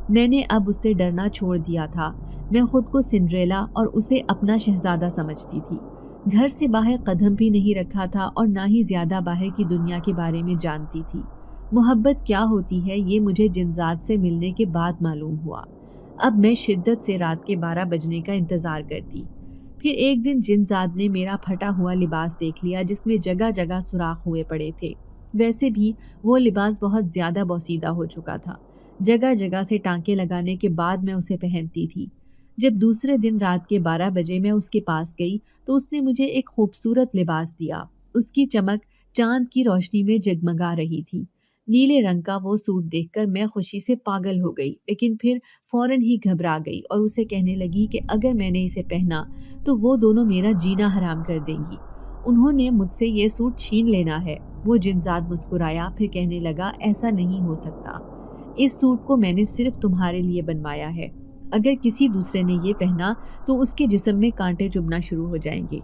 میں نے اب اس سے ڈرنا چھوڑ دیا تھا۔ میں خود کو سنڈریلا اور اسے اپنا شہزادہ سمجھتی تھی۔ گھر سے باہر قدم بھی نہیں رکھا تھا اور نہ ہی زیادہ باہر کی دنیا کے بارے میں جانتی تھی۔ محبت کیا ہوتی ہے یہ مجھے جنزاد سے ملنے کے بعد معلوم ہوا۔ اب میں شدت سے رات کے 12 بجنے کا انتظار کرتی۔ پھر ایک دن جنزاد نے میرا پھٹا ہوا لباس دیکھ لیا جس میں جگہ جگہ سوراخ ہوئے پڑے تھے۔ ویسے بھی وہ لباس بہت زیادہ بوسیدہ ہو چکا تھا۔ جگہ جگہ سے ٹانکے لگانے کے بعد میں اسے پہنتی تھی۔ جب دوسرے دن رات کے 12 بجے میں اس کے پاس گئی تو اس نے مجھے ایک خوبصورت لباس دیا۔ اس کی چمک چاند کی روشنی میں جگمگا رہی تھی۔ نیلے رنگ کا وہ سوٹ دیکھ کر میں خوشی سے پاگل ہو گئی، لیکن پھر فوراً ہی گھبرا گئی اور اسے کہنے لگی کہ اگر میں نے اسے پہنا تو وہ دونوں میرا جینا حرام کر دیں گی۔ انہوں نے مجھ سے یہ سوٹ چھین لینا ہے۔ وہ جنزاد مسکرایا، پھر کہنے لگا، ایسا نہیں ہو سکتا، اس سوٹ کو میں نے صرف تمہارے لیے بنوایا ہے۔ اگر کسی دوسرے نے یہ پہنا تو اس کے جسم میں کانٹے چبھنا شروع ہو جائیں گے۔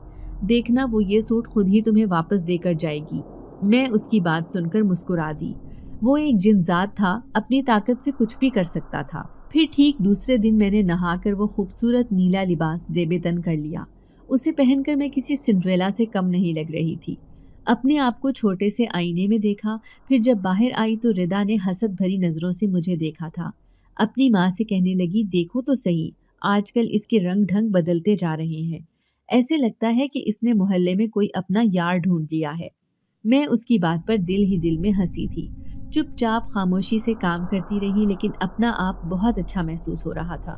دیکھنا وہ یہ سوٹ خود ہی تمہیں واپس دے کر جائے گی۔ میں اس کی بات سن کر مسکرا دی۔ وہ ایک جنزاد تھا، اپنی طاقت سے کچھ بھی کر سکتا تھا۔ پھر ٹھیک دوسرے دن میں نے نہا کر وہ خوبصورت نیلا لباس زیب تن کر لیا۔ اسے پہن کر میں کسی سنڈریلا سے کم نہیں لگ رہی تھی۔ اپنے آپ کو چھوٹے سے آئینے میں دیکھا، پھر جب باہر آئی تو ردا نے حسد بھری نظروں سے مجھے دیکھا تھا۔ اپنی ماں سے کہنے لگی، دیکھو تو صحیح، آج کل اس کے رنگ ڈھنگ بدلتے جا رہے ہیں، ایسے لگتا ہے کہ اس نے محلے میں کوئی اپنا یار ڈھونڈ لیا ہے۔ میں اس کی بات پر دل ہی دل میں ہنسی تھی۔ چپ چاپ خاموشی سے کام کرتی رہی، لیکن اپنا آپ بہت اچھا محسوس ہو رہا تھا۔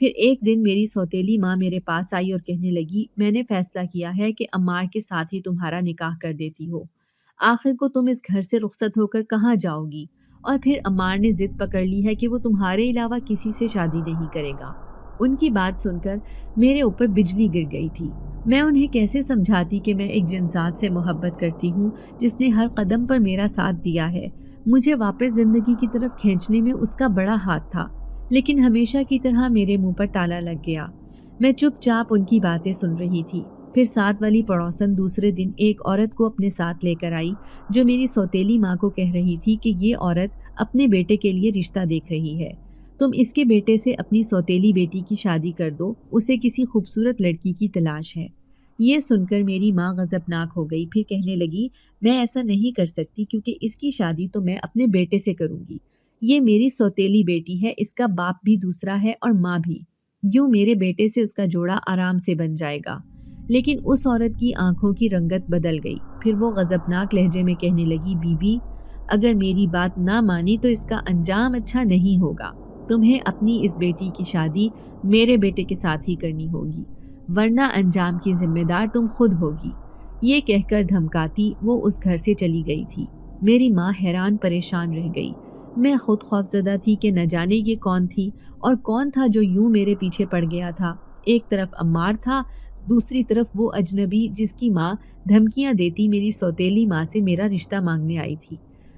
پھر ایک دن میری سوتیلی ماں میرے پاس آئی اور کہنے لگی، میں نے فیصلہ کیا ہے کہ عمار کے ساتھ ہی تمہارا نکاح کر دیتی ہو۔ آخر کو تم اس گھر سے رخصت ہو کر کہاں جاؤ گی؟ اور پھر عمار نے ضد پکڑ لی ہے کہ وہ تمہارے علاوہ کسی سے شادی نہیں کرے گا۔ ان کی بات سن کر میرے اوپر بجلی گر گئی تھی۔ میں انہیں کیسے سمجھاتی کہ میں ایک جنسات سے محبت کرتی ہوں جس نے ہر قدم پر میرا ساتھ دیا ہے۔ مجھے واپس زندگی کی طرف کھینچنے میں اس کا بڑا ہاتھ تھا، لیکن ہمیشہ کی طرح میرے منہ پر تالا لگ گیا۔ میں چپ چاپ ان کی باتیں سن رہی تھی۔ پھر ساتھ والی پڑوسن دوسرے دن ایک عورت کو اپنے ساتھ لے کر آئی جو میری سوتیلی ماں کو کہہ رہی تھی کہ یہ عورت اپنے بیٹے کے لیے رشتہ دیکھ رہی ہے، تم اس کے بیٹے سے اپنی سوتیلی بیٹی کی شادی کر دو، اسے کسی خوبصورت لڑکی کی تلاش ہے۔ یہ سن کر میری ماں غضبناک ہو گئی، پھر کہنے لگی، میں ایسا نہیں کر سکتی کیونکہ اس کی شادی تو میں اپنے بیٹے سے کروں گی۔ یہ میری سوتیلی بیٹی ہے، اس کا باپ بھی دوسرا ہے اور ماں بھی، یوں میرے بیٹے سے اس کا جوڑا آرام سے بن جائے گا۔ لیکن اس عورت کی آنکھوں کی رنگت بدل گئی، پھر وہ غضبناک لہجے میں کہنے لگی، بی بی اگر میری بات نہ مانی تو اس کا انجام اچھا نہیں ہوگا۔ تمہیں اپنی اس بیٹی کی شادی میرے بیٹے کے ساتھ ہی کرنی ہوگی، ورنہ انجام کی ذمہ دار تم خود ہوگی۔ یہ کہہ کر دھمکاتی وہ اس گھر سے چلی گئی تھی۔ میری ماں حیران پریشان رہ گئی۔ میں خود خوفزدہ تھی کہ نہ جانے یہ کون تھی اور کون تھا جو یوں میرے پیچھے پڑ گیا تھا۔ ایک طرف عمار تھا، دوسری طرف وہ اجنبی جس کی ماں دھمکیاں دیتی میری سوتیلی ماں سے میرا رشتہ مانگنے آئی تھی،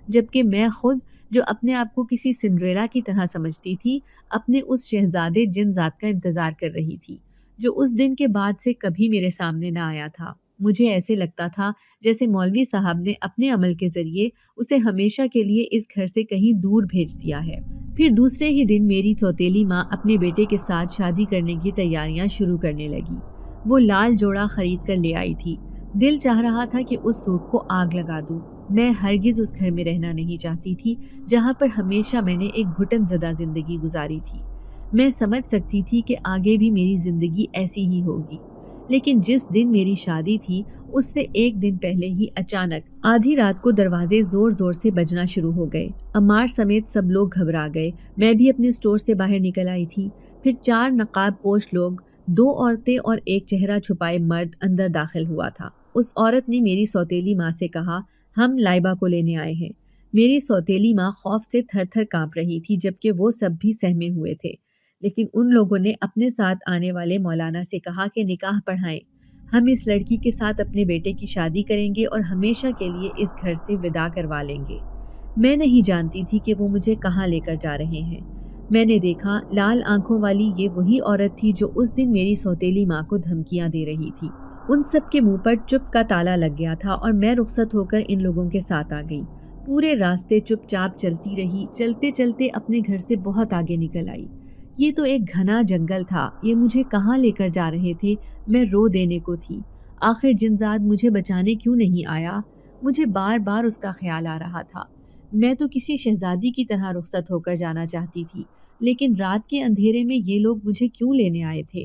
جبکہ میں خود جو اپنے آپ کو کسی سنڈریلا کی طرح سمجھتی تھی، اپنے اس شہزادے جن ذات کا انتظار کر رہی تھی جو اس دن کے بعد سے کبھی میرے سامنے نہ آیا تھا۔ مجھے ایسے لگتا تھا جیسے مولوی صاحب نے اپنے عمل کے ذریعے اسے ہمیشہ کے لیے اس گھر سے کہیں دور بھیج دیا ہے۔ پھر دوسرے ہی دن میری سوتیلی ماں اپنے بیٹے کے ساتھ شادی کرنے کی تیاریاں شروع کرنے لگی۔ وہ لال جوڑا خرید کر لے آئی تھی۔ دل چاہ رہا تھا کہ اس سوٹ کو آگ لگا دوں۔ میں ہرگز اس گھر میں رہنا نہیں چاہتی تھی جہاں پر ہمیشہ میں نے ایک گھٹن زدہ زندگی گزاری تھی۔ میں سمجھ سکتی تھی کہ آگے بھی میری زندگی ایسی ہی ہوگی، لیکن جس دن میری شادی تھی اس سے ایک دن پہلے ہی اچانک آدھی رات کو دروازے زور زور سے بجنا شروع ہو گئے۔ عمار سمیت سب لوگ گھبرا گئے۔ میں بھی اپنے اسٹور سے باہر نکل آئی تھی۔ پھر 4 نقاب پوش لوگ، 2 عورتیں اور ایک چہرہ چھپائے مرد اندر داخل ہوا تھا۔ اس عورت نے میری سوتیلی ماں سے کہا، ہم لائبہ کو لینے آئے ہیں۔ میری سوتیلی ماں خوف سے تھر تھر کانپ رہی تھی، جبکہ وہ سب بھی سہمے ہوئے تھے، لیکن ان لوگوں نے اپنے ساتھ آنے والے مولانا سے کہا کہ نکاح پڑھائیں، ہم اس لڑکی کے ساتھ اپنے بیٹے کی شادی کریں گے اور ہمیشہ کے لیے اس گھر سے وداع کروا لیں گے۔ میں نہیں جانتی تھی کہ وہ مجھے کہاں لے کر جا رہے ہیں۔ میں نے دیکھا لال آنکھوں والی یہ وہی عورت تھی جو اس دن میری سوتیلی ماں کو دھمکیاں دے رہی تھی۔ ان سب کے منہ پر چپ کا تالا لگ گیا تھا اور میں رخصت ہو کر ان لوگوں کے ساتھ آ گئی۔ پورے راستے چپ چاپ چلتی رہی، چلتے چلتے اپنے گھر سے بہت آگے نکل آئی۔ یہ تو ایک گھنا جنگل تھا، یہ مجھے کہاں لے کر جا رہے تھے، میں رو دینے کو تھی۔ آخر جنزاد مجھے بچانے کیوں نہیں آیا؟ مجھے بار بار اس کا خیال آ رہا تھا۔ میں تو کسی شہزادی کی طرح رخصت ہو کر جانا چاہتی تھی، لیکن رات کے اندھیرے میں یہ لوگ مجھے کیوں لینے آئے تھے؟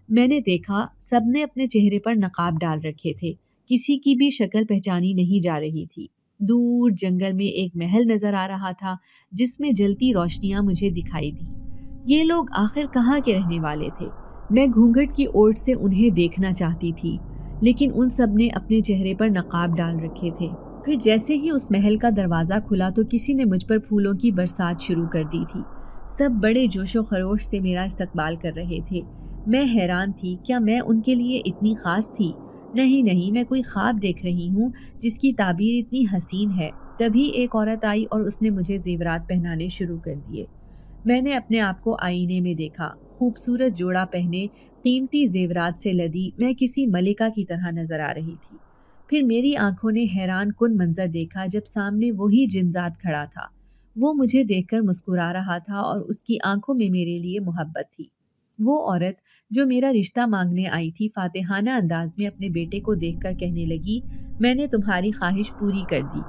میں نے دیکھا سب نے اپنے چہرے پر نقاب ڈال رکھے تھے، کسی کی بھی شکل پہچانی نہیں جا رہی تھی۔ دور جنگل میں ایک محل نظر آ رہا تھا جس میں جلتی روشنیاں مجھے دکھائی دی۔ یہ لوگ آخر کہاں کے رہنے والے تھے؟ میں گھونگھٹ کی اوٹ سے انہیں دیکھنا چاہتی تھی، لیکن ان سب نے اپنے چہرے پر نقاب ڈال رکھے تھے۔ پھر جیسے ہی اس محل کا دروازہ کھلا تو کسی نے مجھ پر پھولوں کی برسات شروع کر دی تھی۔ سب بڑے جوش و خروش سے میرا استقبال کر رہے تھے۔ میں حیران تھی، کیا میں ان کے لیے اتنی خاص تھی؟ نہیں، میں کوئی خواب دیکھ رہی ہوں جس کی تعبیر اتنی حسین ہے۔ تبھی ایک عورت آئی اور اس نے مجھے زیورات پہنانے شروع کر دیے۔ میں نے اپنے آپ کو آئینے میں دیکھا، خوبصورت جوڑا پہنے، قیمتی زیورات سے لدی، میں کسی ملکہ کی طرح نظر آ رہی تھی۔ پھر میری آنکھوں نے حیران کن منظر دیکھا جب سامنے وہی جنزاد کھڑا تھا۔ وہ مجھے دیکھ کر مسکرا رہا تھا اور اس کی آنکھوں میں میرے لیے محبت تھی۔ وہ عورت جو میرا رشتہ مانگنے آئی تھی فاتحانہ انداز میں اپنے بیٹے کو دیکھ کر کہنے لگی، میں نے تمہاری خواہش پوری کر دی۔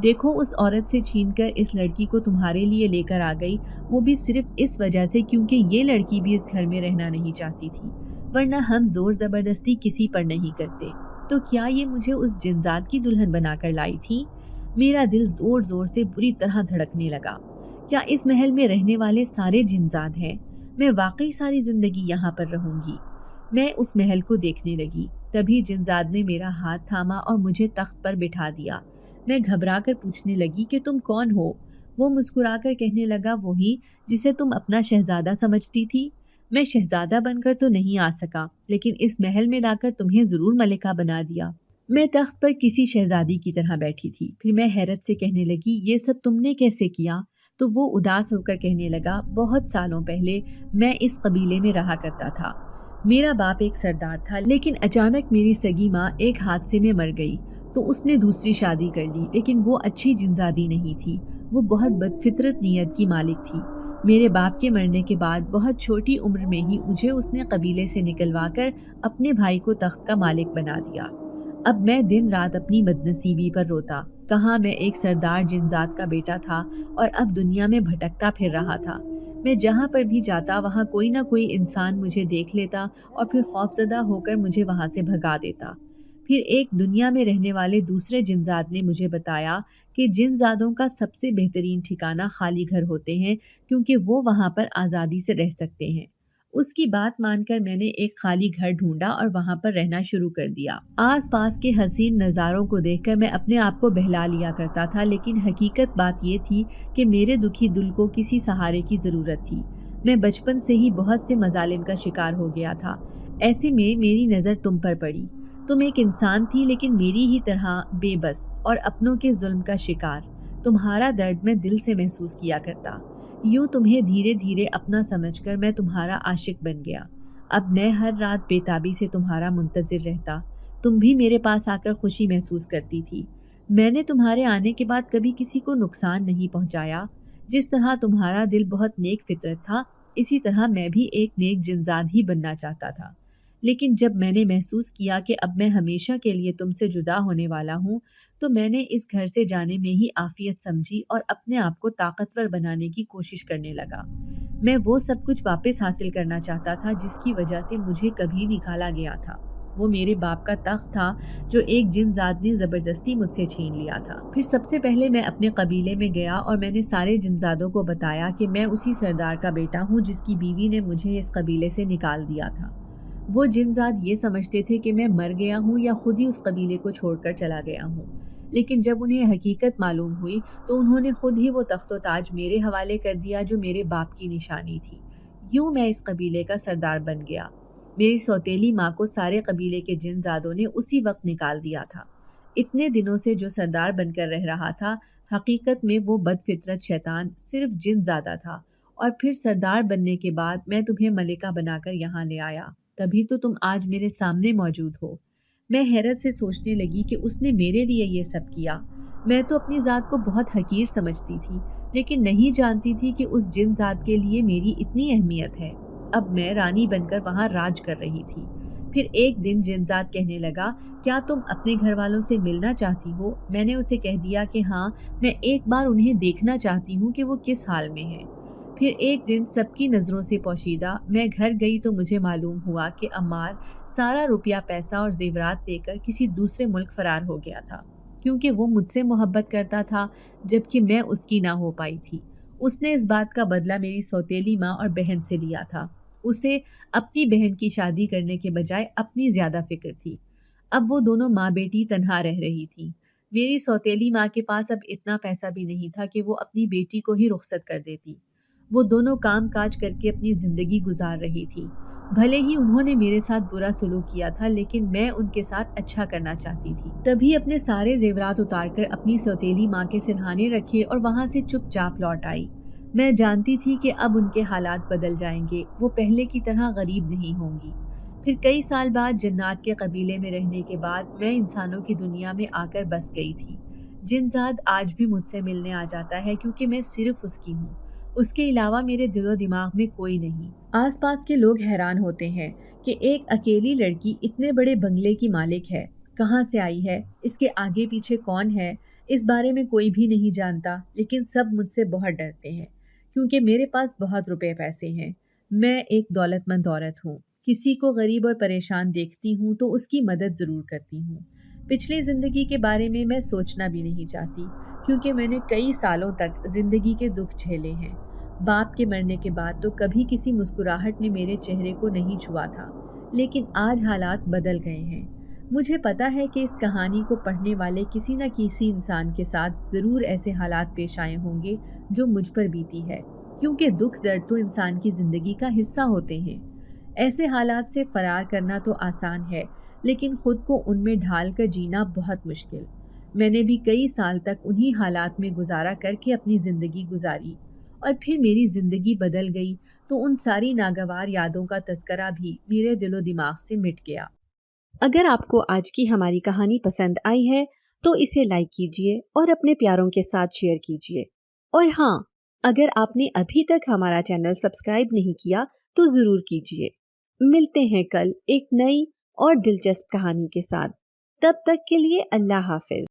دیکھو اس عورت سے چھین کر اس لڑکی کو تمہارے لیے لے کر آ گئی، وہ بھی صرف اس وجہ سے کیونکہ یہ لڑکی بھی اس گھر میں رہنا نہیں چاہتی تھی، ورنہ ہم زور زبردستی کسی پر نہیں کرتے۔ تو کیا یہ مجھے اس جنزاد کی دلہن بنا کر لائی تھی؟ میرا دل زور زور سے بری طرح دھڑکنے لگا۔ کیا اس محل میں رہنے والے سارے جنزاد ہیں؟ میں واقعی ساری زندگی یہاں پر رہوں گی۔ میں اس محل کو دیکھنے لگی، تبھی جنزاد نے میرا ہاتھ تھاما اور مجھے تخت پر بٹھا دیا۔ میں گھبرا کر پوچھنے لگی کہ تم کون ہو؟ وہ مسکرا کر کہنے لگا، وہی جسے تم اپنا شہزادہ سمجھتی تھی۔ میں شہزادہ بن کر تو نہیں آ سکا، لیکن اس محل میں لا کر تمہیں ضرور ملکہ بنا دیا۔ میں تخت پر کسی شہزادی کی طرح بیٹھی تھی۔ پھر میں حیرت سے کہنے لگی، یہ سب تم نے کیسے کیا؟ تو وہ اداس ہو کر کہنے لگا، بہت سالوں پہلے میں اس قبیلے میں رہا کرتا تھا۔ میرا باپ ایک سردار تھا، لیکن اچانک میری سگی ماں ایک حادثے میں مر گئی تو اس نے دوسری شادی کر لی، لیکن وہ اچھی جنزادی نہیں تھی۔ وہ بہت بدفطرت نیت کی مالک تھی۔ میرے باپ کے مرنے کے بعد بہت چھوٹی عمر میں ہی مجھے اس نے قبیلے سے نکلوا کر اپنے بھائی کو تخت کا مالک بنا دیا۔ اب میں دن رات اپنی بدنصیبی پر روتا، کہاں میں ایک سردار جنزاد کا بیٹا تھا اور اب دنیا میں بھٹکتا پھر رہا تھا۔ میں جہاں پر بھی جاتا وہاں کوئی نہ کوئی انسان مجھے دیکھ لیتا اور پھر خوفزدہ ہو کر مجھے وہاں سے بھگا دیتا۔ پھر ایک دنیا میں رہنے والے دوسرے جنزاد نے مجھے بتایا کہ جنزادوں کا سب سے بہترین ٹھکانہ خالی گھر ہوتے ہیں، کیونکہ وہ وہاں پر آزادی سے رہ سکتے ہیں۔ اس کی بات مان کر میں نے ایک خالی گھر ڈھونڈا اور وہاں پر رہنا شروع کر دیا۔ آس پاس کے حسین نظاروں کو دیکھ کر میں اپنے آپ کو بہلا لیا کرتا تھا، لیکن حقیقت بات یہ تھی کہ میرے دکھی دل کو کسی سہارے کی ضرورت تھی۔ میں بچپن سے ہی بہت سے مظالم کا شکار ہو گیا تھا۔ ایسے میں میری نظر تم پر پڑی۔ تم ایک انسان تھی، لیکن میری ہی طرح بے بس اور اپنوں کے ظلم کا شکار۔ تمہارا درد میں دل سے محسوس کیا کرتا۔ یوں تمہیں دھیرے دھیرے اپنا سمجھ کر میں تمہارا عاشق بن گیا۔ اب میں ہر رات بے تابی سے تمہارا منتظر رہتا۔ تم بھی میرے پاس آ کر خوشی محسوس کرتی تھی۔ میں نے تمہارے آنے کے بعد کبھی کسی کو نقصان نہیں پہنچایا۔ جس طرح تمہارا دل بہت نیک فطرت تھا، اسی طرح میں بھی ایک نیک جنزاد ہی بننا چاہتا تھا۔ لیکن جب میں نے محسوس کیا کہ اب میں ہمیشہ کے لیے تم سے جدا ہونے والا ہوں، تو میں نے اس گھر سے جانے میں ہی عافیت سمجھی اور اپنے آپ کو طاقتور بنانے کی کوشش کرنے لگا۔ میں وہ سب کچھ واپس حاصل کرنا چاہتا تھا جس کی وجہ سے مجھے کبھی نکالا گیا تھا۔ وہ میرے باپ کا تخت تھا جو ایک جنزاد نے زبردستی مجھ سے چھین لیا تھا۔ پھر سب سے پہلے میں اپنے قبیلے میں گیا اور میں نے سارے جنزادوں کو بتایا کہ میں اسی سردار کا بیٹا ہوں جس کی بیوی نے مجھے اس قبیلے سے نکال دیا تھا۔ وہ جنزاد یہ سمجھتے تھے کہ میں مر گیا ہوں یا خود ہی اس قبیلے کو چھوڑ کر چلا گیا ہوں، لیکن جب انہیں حقیقت معلوم ہوئی تو انہوں نے خود ہی وہ تخت و تاج میرے حوالے کر دیا جو میرے باپ کی نشانی تھی۔ یوں میں اس قبیلے کا سردار بن گیا۔ میری سوتیلی ماں کو سارے قبیلے کے جنزادوں نے اسی وقت نکال دیا تھا۔ اتنے دنوں سے جو سردار بن کر رہ رہا تھا، حقیقت میں وہ بد فطرت شیطان صرف جنزادہ تھا، اور پھر سردار بننے کے بعد میں تمہیں ملکہ بنا کر یہاں لے آیا، تبھی تو تم آج میرے سامنے موجود ہو۔ میں حیرت سے سوچنے لگی کہ اس نے میرے لیے یہ سب کیا۔ میں تو اپنی ذات کو بہت حقیر سمجھتی تھی، لیکن نہیں جانتی تھی کہ اس جن ذات کے لیے میری اتنی اہمیت ہے۔ اب میں رانی بن کر وہاں راج کر رہی تھی۔ پھر ایک دن جنزاد کہنے لگا، کیا تم اپنے گھر والوں سے ملنا چاہتی ہو؟ میں نے اسے کہہ دیا کہ ہاں، میں ایک بار انہیں دیکھنا چاہتی ہوں کہ وہ کس حال میں ہیں۔ پھر ایک دن سب کی نظروں سے پوشیدہ میں گھر گئی تو مجھے معلوم ہوا کہ عمار سارا روپیہ پیسہ اور زیورات دے کر کسی دوسرے ملک فرار ہو گیا تھا، کیونکہ وہ مجھ سے محبت کرتا تھا جبکہ میں اس کی نہ ہو پائی تھی۔ اس نے اس بات کا بدلہ میری سوتیلی ماں اور بہن سے لیا تھا۔ اسے اپنی بہن کی شادی کرنے کے بجائے اپنی زیادہ فکر تھی۔ اب وہ دونوں ماں بیٹی تنہا رہ رہی تھی۔ میری سوتیلی ماں کے پاس اب اتنا پیسہ بھی نہیں تھا کہ وہ اپنی بیٹی کو ہی رخصت کر دیتی۔ وہ دونوں کام کاج کر کے اپنی زندگی گزار رہی تھی۔ بھلے ہی انہوں نے میرے ساتھ برا سلوک کیا تھا، لیکن میں ان کے ساتھ اچھا کرنا چاہتی تھی۔ تبھی اپنے سارے زیورات اتار کر اپنی سوتیلی ماں کے سرہانے رکھے اور وہاں سے چپ چاپ لوٹ آئی۔ میں جانتی تھی کہ اب ان کے حالات بدل جائیں گے، وہ پہلے کی طرح غریب نہیں ہوں گی۔ پھر کئی سال بعد جنات کے قبیلے میں رہنے کے بعد میں انسانوں کی دنیا میں آ کر بس گئی تھی۔ جنزاد آج بھی مجھ سے ملنے آ جاتا ہے کیونکہ میں صرف اس کی ہوں۔ اس کے علاوہ میرے دل و دماغ میں کوئی نہیں۔ آس پاس کے لوگ حیران ہوتے ہیں کہ ایک اکیلی لڑکی اتنے بڑے بنگلے کی مالک ہے، کہاں سے آئی ہے، اس کے آگے پیچھے کون ہے، اس بارے میں کوئی بھی نہیں جانتا، لیکن سب مجھ سے بہت ڈرتے ہیں کیونکہ میرے پاس بہت روپے پیسے ہیں۔ میں ایک دولت مند عورت ہوں، کسی کو غریب اور پریشان دیکھتی ہوں تو اس کی مدد ضرور کرتی ہوں۔ پچھلی زندگی کے بارے میں سوچنا بھی نہیں چاہتی کیونکہ میں نے کئی سالوں تک زندگی کے دکھ جھیلے ہیں۔ باپ کے مرنے کے بعد تو کبھی کسی مسکراہٹ نے میرے چہرے کو نہیں چھوا تھا، لیکن آج حالات بدل گئے ہیں۔ مجھے پتا ہے کہ اس کہانی کو پڑھنے والے کسی نہ کسی انسان کے ساتھ ضرور ایسے حالات پیش آئے ہوں گے جو مجھ پر بیتی ہے، کیونکہ دکھ درد تو انسان کی زندگی کا حصہ ہوتے ہیں۔ ایسے حالات سے فرار کرنا تو آسان ہے، لیکن خود کو ان میں ڈھال کر جینا بہت مشکل۔ میں نے بھی کئی سال تک انہی حالات میں گزارا کر کے اپنی زندگی گزاری، اور پھر میری زندگی بدل گئی تو ان ساری ناگوار یادوں کا تذکرہ بھی میرے دل و دماغ سے مٹ گیا۔ اگر آپ کو آج کی ہماری کہانی پسند آئی ہے تو اسے لائک کیجیے اور اپنے پیاروں کے ساتھ شیئر کیجیے، اور ہاں، اگر آپ نے ابھی تک ہمارا چینل سبسکرائب نہیں کیا تو ضرور کیجیے۔ ملتے ہیں کل ایک نئی اور دلچسپ کہانی کے ساتھ، تب تک کے لیے اللہ حافظ۔